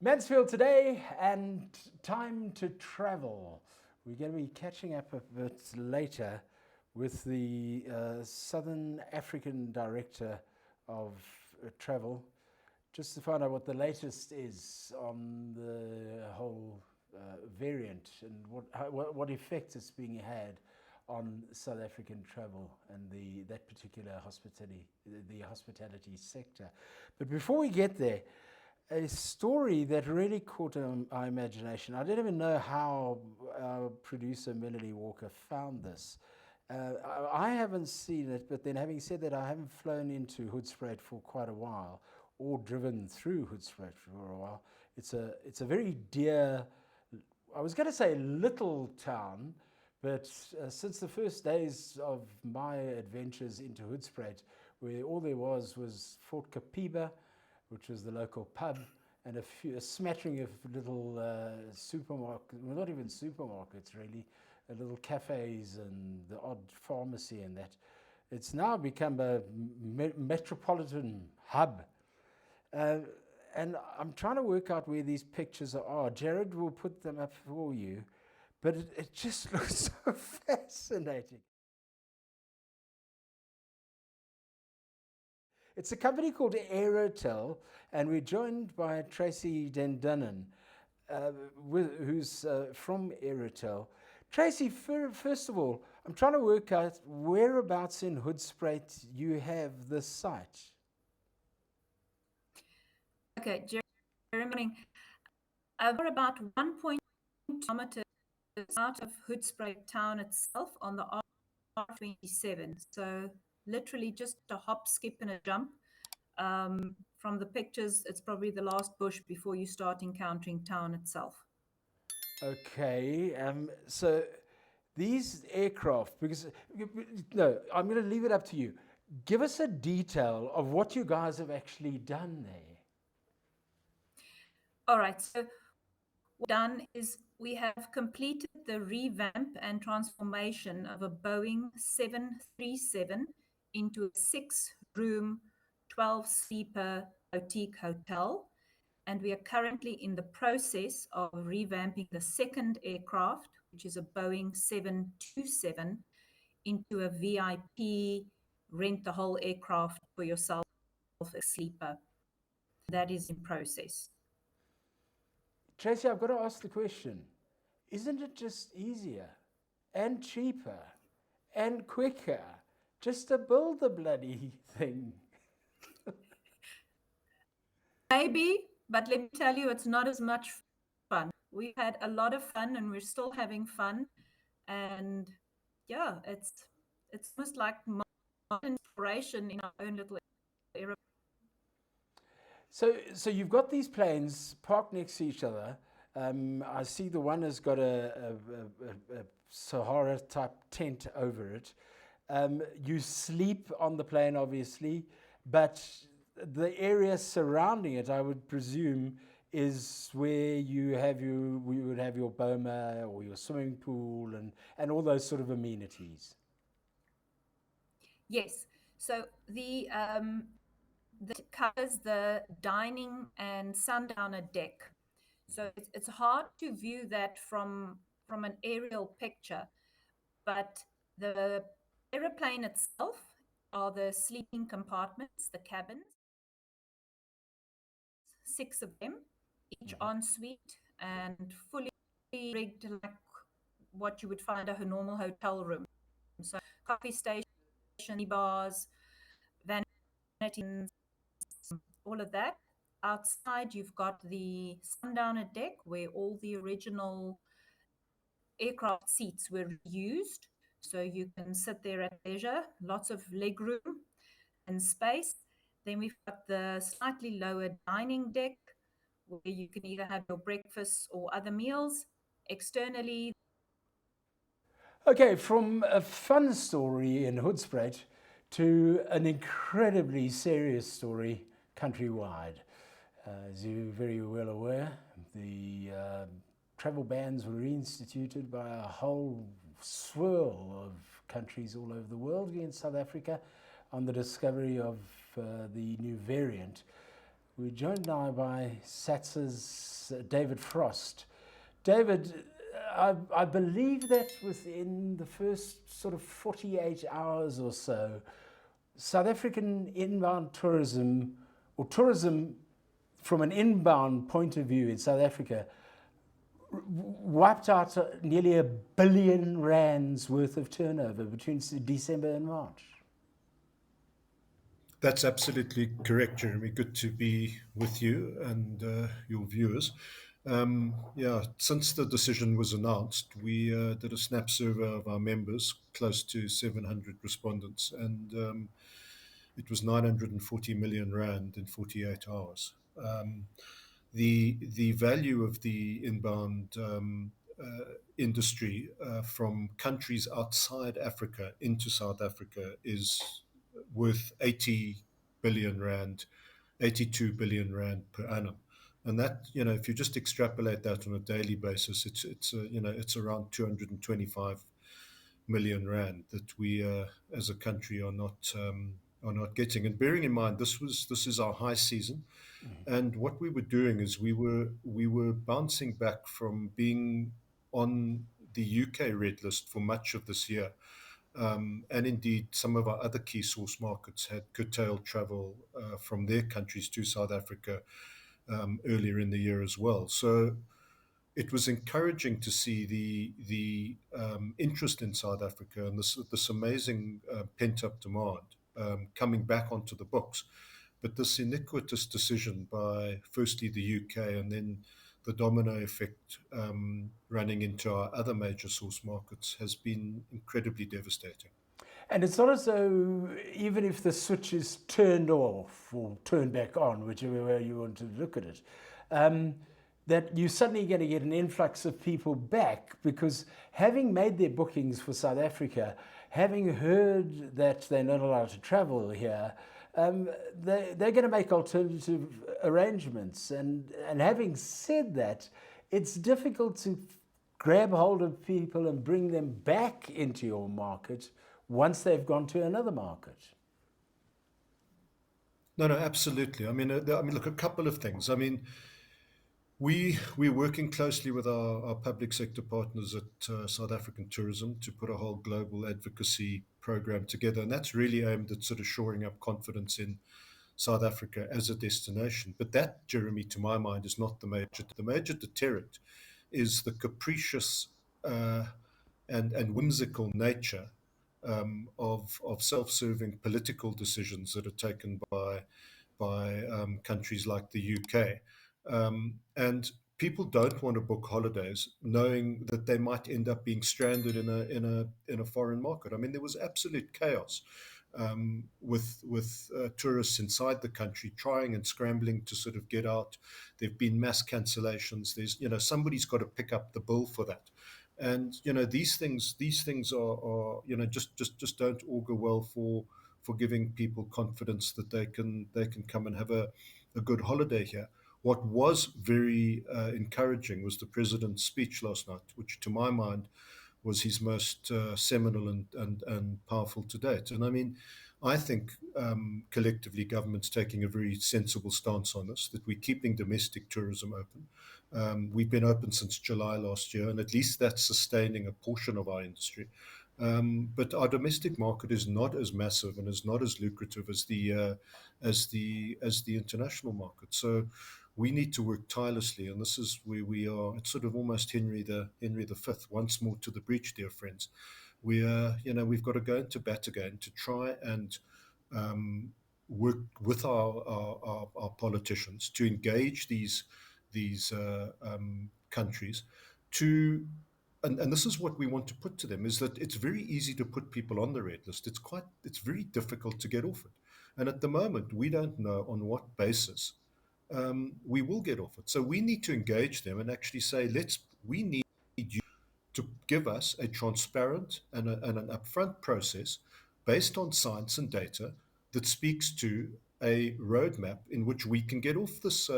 Mansfield today, and time to travel. We're going to be catching up a bit later with the Southern African Director of Travel, just to find out what the latest is on the whole variant and what effect it's being had on South African travel and that particular hospitality sector. But before we get there, a story that really caught our imagination. I don't even know how our producer Melanie Walker found this. I haven't seen it, but then having said that, I haven't flown into Hoedspruit for quite a while, or driven through Hoedspruit for a while. It's a very dear, I was going to say little town, but since the first days of my adventures into Hoedspruit, where all there was Fort Kapiba, which was the local pub, and a smattering of little supermarkets, well, not even supermarkets really, little cafes and the odd pharmacy and that. It's now become a metropolitan hub. And I'm trying to work out where these pictures are. Jared will put them up for you, but it just looks so fascinating. It's a company called Aerotel, and we're joined by Tracy Dendunnen, who's from Aerotel. Tracy, first of all, I'm trying to work out whereabouts in Hoedspruit you have this site. Okay, Jeremy, we're about 1.2 kilometers out of Hoedspruit town itself on the R940 So literally just a hop, skip, and a jump. From the pictures, it's probably the last bush before you start encountering town itself. Okay, so these aircraft, because, no, I'm going to leave it up to you. Give us a detail of what you guys have actually done there. All right, so what we've done is we have completed the revamp and transformation of a Boeing 737 into a 6-room, 12-sleeper boutique hotel. And we are currently in the process of revamping the second aircraft, which is a Boeing 727, into a VIP rent the whole aircraft for yourself, a sleeper. That is in process. Tracy, I've got to ask the question, isn't it just easier and cheaper and quicker just to build the bloody thing? Maybe, but let me tell you, it's not as much fun. We've had a lot of fun and we're still having fun. And yeah, it's almost like inspiration in our own little area. So you've got these planes parked next to each other. I see the one has got a Sahara type tent over it. You sleep on the plane, obviously, but the area surrounding it, I would presume, is where we would have your boma or your swimming pool and all those sort of amenities. Yes. So that covers the dining and sundowner deck. So it's hard to view that from an aerial picture, but the aeroplane itself are the sleeping compartments, the cabins, 6 of them, each ensuite and fully rigged like what you would find at a normal hotel room. So coffee station, bars, vanities, all of that. Outside, you've got the sundowner deck where all the original aircraft seats were used. So you can sit there at leisure, lots of leg room and space. Then we've got the slightly lower dining deck where you can either have your breakfast or other meals. Externally, Okay, from a fun story in Hoedspruit to an incredibly serious story countrywide. As you're very well aware, the travel bans were reinstituted by a whole swirl of countries all over the world against South Africa on the discovery of the new variant. We're joined now by SATS's David Frost. David, I believe that within the first sort of 48 hours or so, South African inbound tourism, or tourism from an inbound point of view in South Africa, wiped out nearly R1 billion worth of turnover between December and March. That's absolutely correct, Jeremy. Good to be with you and your viewers. Yeah, since the decision was announced, we did a snap survey of our members, close to 700 respondents, and it was 940 million rand in 48 hours. The value of the inbound industry from countries outside Africa into South Africa is worth 80 billion rand, 82 billion rand per annum. And that, if you just extrapolate that on a daily basis, it's around 225 million rand that we, as a country, are not getting. And bearing in mind, this is our high season, and what we were doing is we were bouncing back from being on the UK red list for much of this year. And indeed, some of our other key source markets had curtailed travel from their countries to South Africa earlier in the year as well. So it was encouraging to see the interest in South Africa and this amazing pent up demand coming back onto the books. But this iniquitous decision by firstly the UK and then the domino effect running into our other major source markets has been incredibly devastating. And it's not as though, even if the switch is turned off or turned back on, whichever way you want to look at it, that you're suddenly going to get an influx of people back, because having made their bookings for South Africa, having heard that they're not allowed to travel here, they're going to make alternative arrangements. And having said that, it's difficult to grab hold of people and bring them back into your market once they've gone to another market. No, absolutely. I mean, look, a couple of things. I mean, we're working closely with our public sector partners at South African Tourism to put a whole global advocacy program together, and that's really aimed at sort of shoring up confidence in South Africa as a destination. But that, Jeremy, to my mind, is not the major. The major deterrent is the capricious and whimsical nature of self-serving political decisions that are taken by countries like the UK. And people don't want to book holidays knowing that they might end up being stranded in a foreign market. I mean, there was absolute chaos with tourists inside the country trying and scrambling to sort of get out. There've been mass cancellations. There's, somebody's got to pick up the bill for that. And these things are just don't augur well for giving people confidence that they can come and have a good holiday here. What was very encouraging was the president's speech last night, which to my mind was his most seminal and powerful to date. And I mean, I think collectively government's taking a very sensible stance on this, that we're keeping domestic tourism open. We've been open since July last year, and at least that's sustaining a portion of our industry. But our domestic market is not as massive and is not as lucrative as the international market. So we need to work tirelessly, and this is where we are. It's sort of almost Henry the Fifth, once more to the breach, dear friends. We've got to go into bat again to try and work with our politicians to engage these countries to. And this is what we want to put to them, is that it's very easy to put people on the red list. It's very difficult to get off it. And at the moment, we don't know on what basis we will get off it. So we need to engage them and actually say, we need you to give us a transparent and an upfront process based on science and data that speaks to a roadmap in which we can get off this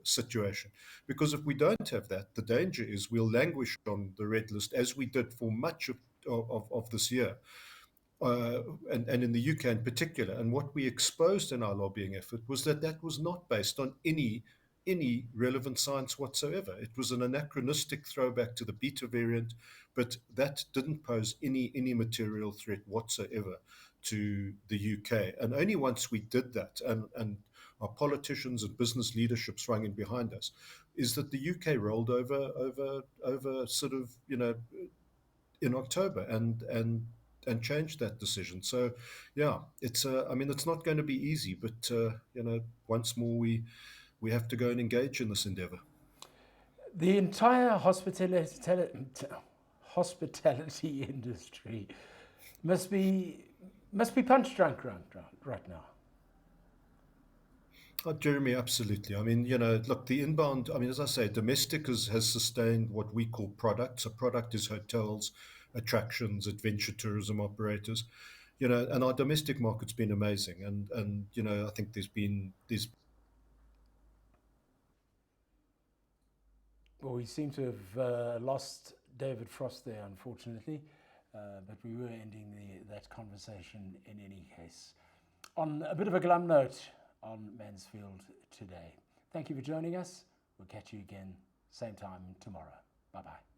situation. Because if we don't have that, the danger is we'll languish on the red list, as we did for much of this year, and in the UK in particular. And what we exposed in our lobbying effort was that that was not based on any relevant science whatsoever. It was an anachronistic throwback to the beta variant, but that didn't pose any material threat whatsoever to the UK. And only once we did that, and our politicians and business leadership swung in behind us, is that the UK rolled over sort of, you know, in October and changed that decision. So, yeah, it's I mean, it's not going to be easy, but you know, once more we have to go and engage in this endeavor. The entire hospitality industry must be punch drunk right now. Oh, Jeremy, absolutely. I mean, you know, look, the inbound, I mean, as I say, domestic has sustained what we call products. A product is hotels, attractions, adventure tourism operators, you know, and our domestic market's been amazing. And you know, I think there's Well, we seem to have lost David Frost there, unfortunately, but we were ending that conversation in any case. On a bit of a glum note on Mansfield today. Thank you for joining us. We'll catch you again, same time tomorrow. Bye-bye.